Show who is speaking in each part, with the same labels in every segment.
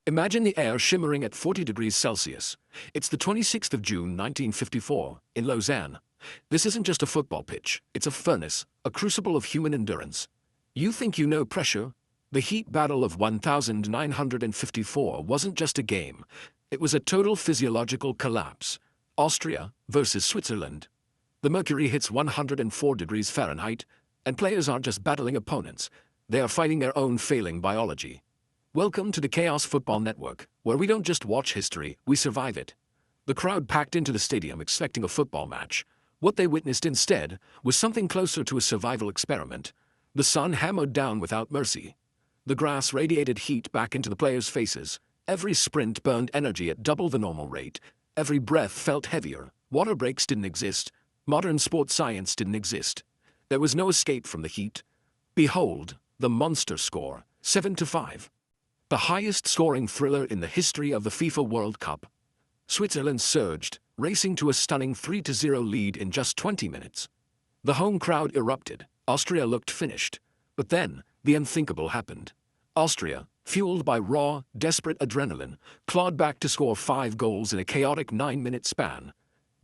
Speaker 1: Imagine the air shimmering at 40 degrees Celsius. It's the 26th of June 1954, in Lausanne. This isn't just a football pitch, it's a furnace, a crucible of human endurance. You think you know pressure? The heat battle of 1954 wasn't just a game, it was a total physiological collapse. Austria versus Switzerland. The mercury hits 104 degrees Fahrenheit, and players aren't just battling opponents, they are fighting their own failing biology. Welcome to the Chaos Football Network, where we don't just watch history, we survive it. The crowd packed into the stadium expecting a football match. What they witnessed instead was something closer to a survival experiment. The sun hammered down without mercy. The grass radiated heat back into the players' faces. Every sprint burned energy at double the normal rate. Every breath felt heavier. Water breaks didn't exist. Modern sports science didn't exist. There was no escape from the heat. Behold, the monster score, 7-5. The highest scoring thriller in the history of the FIFA World Cup. Switzerland surged, racing to a stunning 3-0 lead in just 20 minutes. The home crowd erupted. Austria looked finished. But then, the unthinkable happened. Austria, fueled by raw, desperate adrenaline, clawed back to score 5 goals in a chaotic 9-minute span.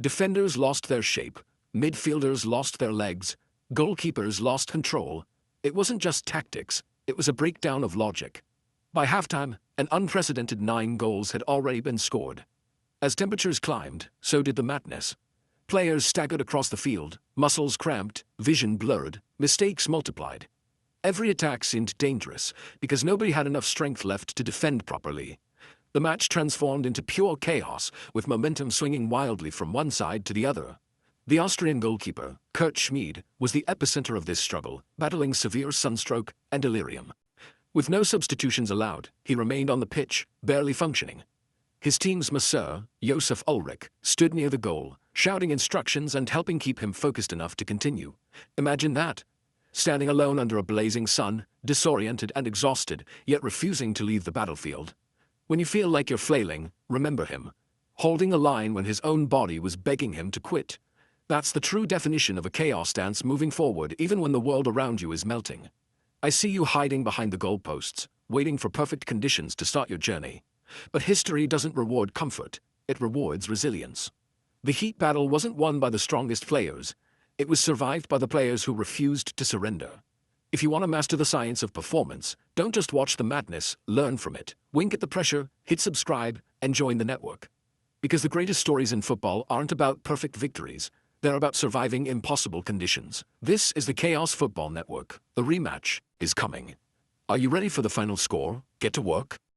Speaker 1: Defenders lost their shape, midfielders lost their legs, goalkeepers lost control. It wasn't just tactics, it was a breakdown of logic. By halftime, an unprecedented 9 goals had already been scored. As temperatures climbed, so did the madness. Players staggered across the field, muscles cramped, vision blurred, mistakes multiplied. Every attack seemed dangerous, because nobody had enough strength left to defend properly. The match transformed into pure chaos, with momentum swinging wildly from one side to the other. The Austrian goalkeeper, Kurt Schmid, was the epicenter of this struggle, battling severe sunstroke and delirium. With no substitutions allowed, he remained on the pitch, barely functioning. His team's masseur, Josef Ulrich, stood near the goal, shouting instructions and helping keep him focused enough to continue. Imagine that. Standing alone under a blazing sun, disoriented and exhausted, yet refusing to leave the battlefield. When you feel like you're flailing, remember him. Holding a line when his own body was begging him to quit. That's the true definition of a chaos dance, moving forward even when the world around you is melting. I see you hiding behind the goalposts, waiting for perfect conditions to start your journey. But history doesn't reward comfort, it rewards resilience. The heat battle wasn't won by the strongest players, it was survived by the players who refused to surrender. If you want to master the science of performance, don't just watch the madness, learn from it. Wink at the pressure, hit subscribe, and join the network. Because the greatest stories in football aren't about perfect victories, they're about surviving impossible conditions. This is the Chaos Football Network. The rematch is coming. Are you ready for the final score? Get to work.